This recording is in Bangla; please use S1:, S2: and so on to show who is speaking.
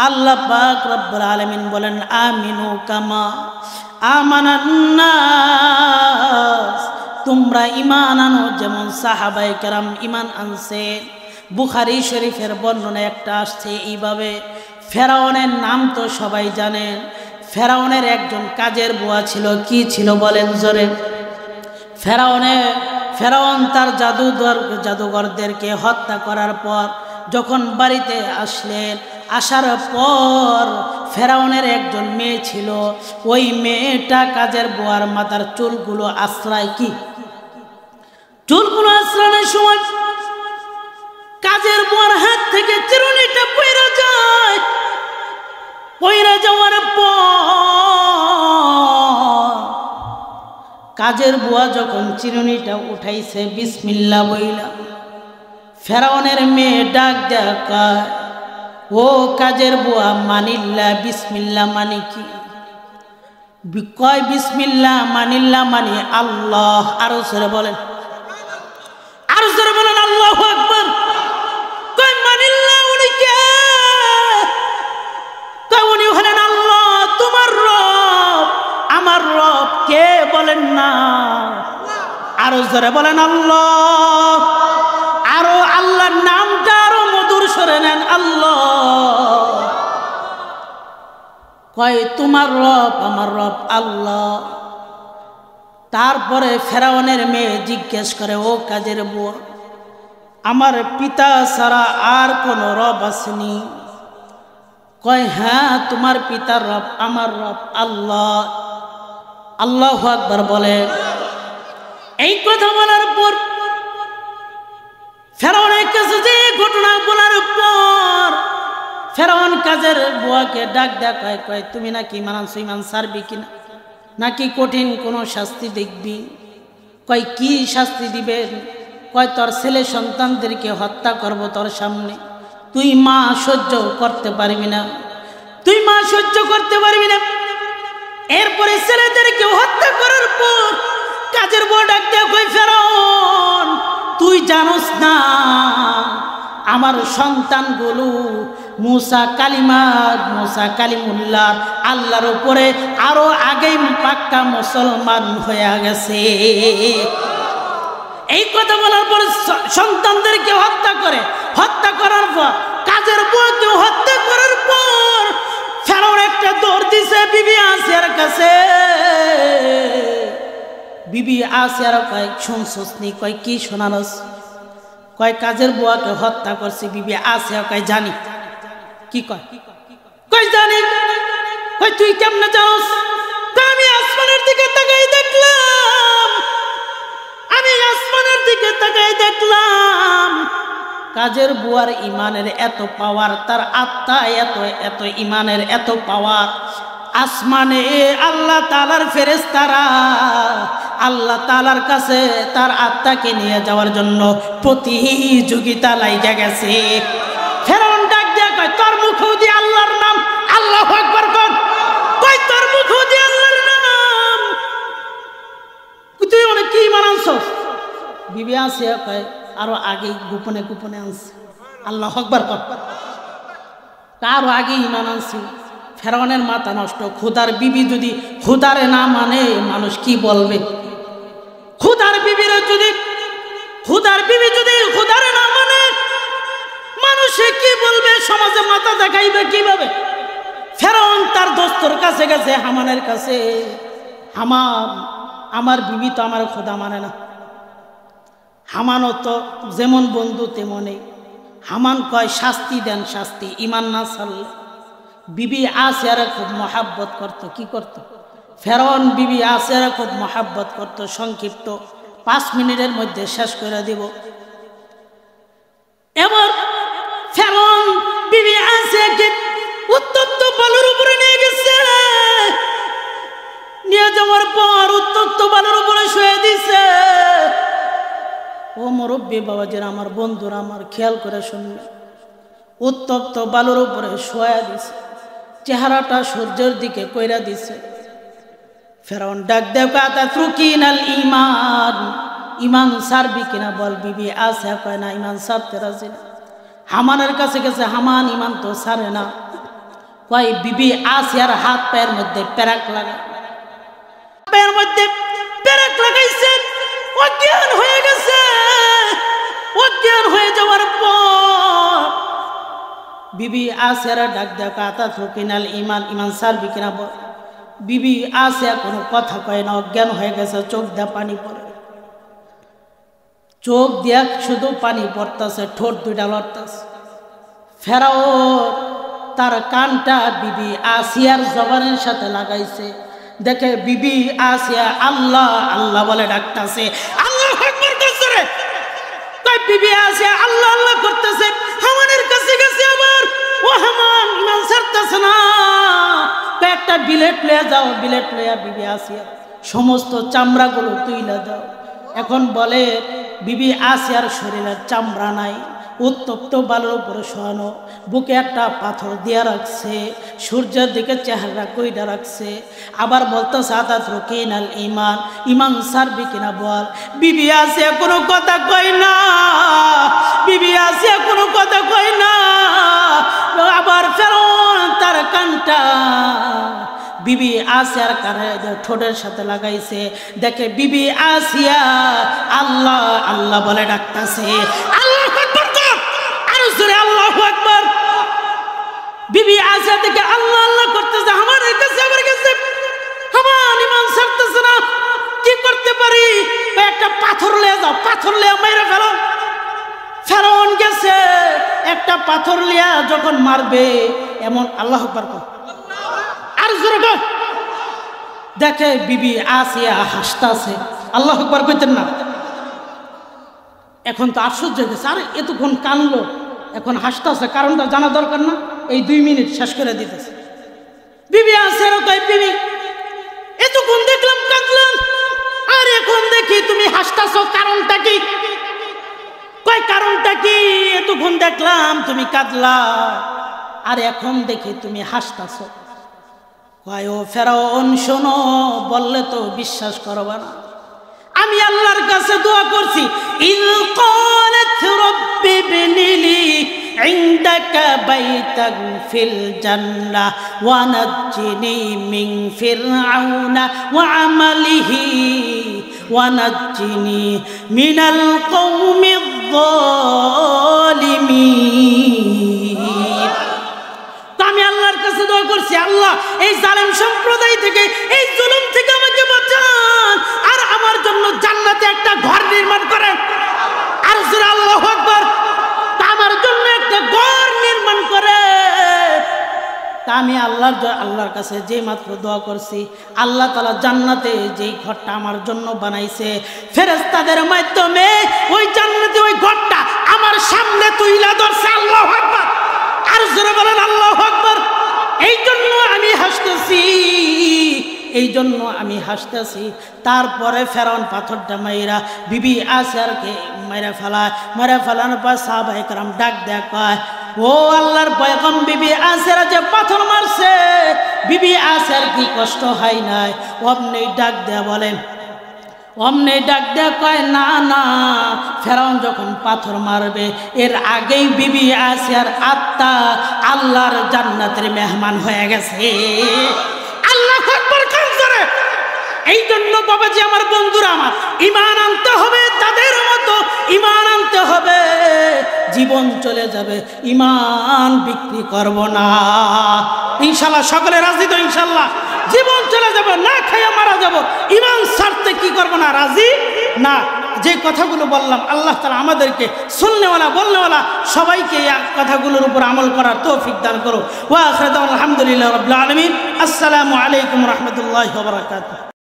S1: আল্লাহ পাক রব্বুল আলামিন বলেন আমিনু কামা আমানান নাস, তোমরা ঈমান আনো যেমন সাহাবায়ে কেরাম ঈমান আনছে। বুখারী শরীফের বর্ণনা একটা আসছে এইভাবে, ফেরাউনের নাম তো সবাই জানেন। ফেরাউনের একজন কাজের বুয়া ছিল, কি ছিল বলেন জোরে? ফেরাউন তার জাদুঘরদেরকে হত্যা করার পর যখন বাড়িতে আসলেন, আসার পর ফেরাউনের একজন মেয়ে ছিল, ওই মেয়েটা কাজের বুয়ার মাথার চুলগুলো আশ্রয় চুলগুলো আশ্রয়ের সময় কাজের বুয়ার হাত থেকে চিরুনিটা পড়ে যায়। পড়ে যাওয়ার পর কাজের বুয়া যখন চিরুনিটা উঠাইছে বিসমিল্লাহ বইলা, ফেরাউনের মেয়ে ডাক দেয়, ও কাজের বুয়া মানিল্লা বিসমিল্লাহ মানে কি? কয় বিসমিল্লাহ মানিল্লাহ মানে আল্লাহ। আরো জোরে বলেন, আরো জোরে বলেন আল্লাহু আকবার। কয় মানিল্লাহ উনি কে? কয় উনি হলেন আল্লাহ, তোমার রব। আমার রব কে বলেন না? আরো জোরে বলেন আল্লাহ। আরো আল্লাহর নামটা আরো মধুর সরে নেন, আল্লাহ। কয় তোমার রব, আমার রব আল্লাহ। তারপরে ফেরাউনের মেয়ে জিজ্ঞেস করে, ও কাজের বুয়া, আমার পিতা ছাড়া আর কোন রব আসেনি? কয় হ্যাঁ, তোমার পিতার রব আমার রব আল্লাহ। আল্লাহু আকবার বলে। এই কথা বলার পর ফেরাউনের কাছে যে ঘটনা বলার পর ফেরাউন কাজের বুয়াকে ডাক দেয়, কয় তুমি নাকি ঈমান আনছো, ঈমান ছাড়বি কিনা, নাকি কঠিন কোনো শাস্তি দেখবি? কয় কি শাস্তি দিবেন? কয় তোর ছেলে সন্তানদেরকে হত্যা করব তোর সামনে, তুই মা সহ্য করতে পারবি না, তুই মা সহ্য করতে পারবি না। এরপরে ছেলেদেরকে হত্যা করার পর কাজের বুয়া ডাক দেয়, কয় ফেরাউন তুই জানোস না আমার সন্তানগুলো মুসা কালিমুল্লাহ আল্লাহর উপরে আরো আগেই পাক্কা মুসলমান হয়ে গেছে। এই কথা বলার পর সন্তানদেরকে হত্যা করার পর কাজের বুয়াকে হত্যা করার পর ফেরাউন একটা দৌড় দিছে বিবি আসিয়ার কাছে। বিবি আসিয়ার কয় শুনছস নি? কয় কি শোনানস? কয় কাজের বুয়াকে হত্যা করছে। বিবি আসিয়া কয় জানি। কি কয়? কয় জানি। কয় তুই কেমনে যাস? আমি আসমানের দিকে তাকাই দেখলাম, কাজের বুয়ার ইমানের এত পাওয়ার, তার আত্মা এত ইমানের এত পাওয়ার, আসমানে আল্লাহ তাআলার ফেরেশতারা আল্লাহ তাআলার কাছে তার আত্মাকে নিয়ে যাওয়ার জন্য প্রতিযোগিতা লাইগা গেছে। ফেরাউন ডাক দিয়া কয় তোর মুখে দিয়ে আল্লাহর নাম, আল্লাহু আকবার কর। কয় তোর মুখে দিয়ে আল্লাহর নাম, তুই অনেক কি ঈমান আনছস? বিবি আসিয়া কয় আরো আগে গোপনে গোপনে আনছে। আল্লাহু আকবার কর। আরো আগে ঈমান আনছি। ফেরাউনের মাথা নষ্ট। খোদার বিবি যদি খোদারে না মানে মানুষ কি বলবে? খোদার বিবি যদি খোদারে না মানে মানুষে কি বলবে? সমাজে মাথা দেখাইবে কিভাবে? ফেরাউন তার দোস্তর কাছে গেছে, হামানের কাছে, হামান আমার বিবি তো আমার খোদা মানে না। হামানও তো যেমন বন্ধু তেমনই। হামান কয় শাস্তি দেন, শাস্তি। ঈমান না ছাড়লে। বিবি আসিয়ারা খুব মহাব্বত করত। কি করত? ফেরাউন বিবি আসিয়ারা খুব মহাব্বত করত। সংক্ষিপ্ত 5 মিনিটের মধ্যে শেষ করে দিব। এবার ফেরাউন বিবি আসিয়াকে উত্তপ্ত বালুর উপরে নিয়ে গেছে। নিয়ে যাওয়ার পর উত্তপ্ত বালুর উপরে শুয়ে দিছে। ও মুরব্বী বাবাজিরা, আমার বন্ধুরা, আমার খেয়াল করে শুনবে, উত্তপ্ত বালুর উপরে শোয়া দিছে, চেহারাটা সূর্যের দিকে কইরা দিছে। ফেরাউন ডাক দেয় আতাতরুকিনাল ঈমান, ঈমান ছাড়বি কিনা বল। বিবি আসে কয় না, ঈমান ছাড়তে রাজি না। হামানের কাছে গেছে, হামান ঈমান তো ছাড়ে না। কয় বিবি আসিয়ার হাত পায়ের মধ্যে পেরাক লাগা, পায়ের মধ্যে পেরাক লাগাইছেন, অজ্ঞান হয়ে গেছে। অজ্ঞান হয়ে যাওয়ার পর বিবি আসিয়ার ডাক দেখা আতা থকিনাল ইমান, ইমান সারবি কিনা বল। বিবি আসিয়া কোনো কথা কয় না, অজ্ঞান হয়ে গেছে, চোখ দিয়ে পানি পড়ে, চোখ দিয়া শুধু পানি পড়তেছে, ঠোঁট দুইটা লড়তেছে। ফেরাউন তার কানটা বিবি আসিয়ার জবানের সাথে লাগাইছে, দেখে বিবি আসিয়া আল্লাহ আল্লাহ বলে ডাকতেছে, আল্লাহ আকবার করছে রে। তাই বিবি আসিয়া আল্লাহ আল্লাহ করতেছে, হামানের কাছে গেছে, আবার ও হামান ইমান ছাড়তেছে না। একটা বিলেট লয়ে যাও, বিলেট লইয়া বিবি আসিয়া সমস্ত চামড়াগুলো তুইলা দাও। এখন বলে বিবি আসিয়ার শরীরের চামড়া নাই, উত্তপ্ত বালুর উপরে শোয়ানো, বুকে একটা পাথর দিয়া রাখছে, সূর্যের দিকে চেহারা কইটা রাখছে। আবার বলতেছে আতা থকিনাল ইমান, ইমান সারবি কিনা বল। বিবি আসিয়া কোনো কথা কয় না, বিবি আসিয়া কোনো কথা কয় না। আবার ফেরাউন তার কানটা বিবি আসিয়ার কানে ঠোঁটের সাথে লাগাইছে, দেখে বিবি আসিয়া আল্লাহ আল্লাহ বলে ডাকতেছে, আল্লাহু আকবার কর, আরো জোরে আল্লাহু আকবার। বিবি আসিয়া দেখে আল্লাহ আল্লাহ করতেছে, আমার কাছে আমার কাছে আমার ইমান ছাড়তেছে না, কি করতে পারি? একটা পাথর লিয়ে যাও, পাথর লিয়ে মেরে ফেলো। ফেরাউন গেছে, একটা পাথর লিয়া যখন মারবে এমন আল্লাহু আকবার কর, আর জোরে কর। দেখে বিবি আসিয়া হাসতাছে, আল্লাহু আকবার কইতেন না। এখন তো আশ্চর্য হয়ে গেছে, আরে এতক্ষণ কানলো, এখন হাসতাছে, কারণটা জানা দরকার না? এই 2 মিনিট শেষ করে দিতেছে। বিবি আসিয়া কয়, বিবি এতক্ষণ দেখলাম কাঁদলাম, আর এখন দেখি তুমি হাসতাছো, কারণটা কি? কয় কারণটা কি? এতক্ষণ দেখলাম তুমি কাঁদলা, আর এখন দেখি তুমি হাসতাছো। কয় ও ফেরাউন শোনো, বললে তো বিশ্বাস করবা না। আমি আল্লাহর কাছে দোয়া করছি, ইল ক্বালাত রাব্বি ইবনিলি ইনদাকা বাইতান ফিল জান্নাহ ওয়া নাজ্জিনি মিন ফিরআউনা ওয়া আমালিহি ওয়া নাজ্জিনি মিনাল কওমিয যালিমিন। আমি আল্লাহর কাছে দোয়া করছি, আল্লাহ এই জালেম সম্প্রদায় থেকে, এই জুলুম থেকে আমাকে বাঁচান, আর আমার জন্য জান্নাতে একটা ঘর নির্মাণ করেন। আর জোরে আল্লাহু আকবার। আমার জন্য একটা ঘর নির্মাণ করে। তা আমি আল্লাহর কাছে যে মাত্র দোয়া করছি, আল্লাহ তাআলা জান্নাতে যেই ঘরটা আমার জন্য বানাইছে, ফেরেশতাদের মাধ্যমে ওই জান্নাতে ওই ঘরটা আমার সামনে তুইলা ধরছে। আল্লাহু আকবার, আর জোরে বলেন আল্লাহু আকবার। এই জন্য আমি হাসতেছি, এই জন্য আমি হাসতেছি। তারপরে ফেরাউন পাথরটা মাইরা বিবি আসিয়ারকে মাইরা ফেলায়, মাইরা ফেলানোর পর সাহাবায়ে কেরাম ডাক দেয়া কয়, ও আল্লাহর পয়গম্বর, বিবি আসিয়ার যে পাথর মারছে, বিবি আসিয়ার কি কষ্ট হয় নাই? অমনি ডাক দেয়া বলেন, অমনি ডাক দেয়া কয়, না না, ফেরাউন যখন পাথর মারবে এর আগেই বিবি আসিয়ার আত্মা আল্লাহর জান্নাতের মেহমান হয়ে গেছে। আল্লাহু আকবার করে। এই জন্য বাবাজি, আমার বন্ধুরা, আমার ঈমান আনতে হবে, তাদের মতো ঈমান আনতে হবে। জীবন চলে যাবে, ঈমান বিক্রি করব না ইনশাআল্লাহ। সকলে রাজি তো ইনশাআল্লাহ? জীবন চলে যাবে, না খাইয়া মারা যাব, ঈমান ছাড়তে কি করব না, রাজি না। যে কথাগুলো বললাম, আল্লাহ তাআলা আমাদেরকে শুননেওয়ালা বলনেওয়ালা সবাইকে এই কথাগুলোর উপর আমল করার তৌফিক দান করো। ওয়া আখিরু দাওয়ানা আলহামদুলিল্লাহি রাব্বিল আলামিন। আসসালামু আলাইকুম ওয়া রাহমাতুল্লাহি ওয়া বারাকাতুহু।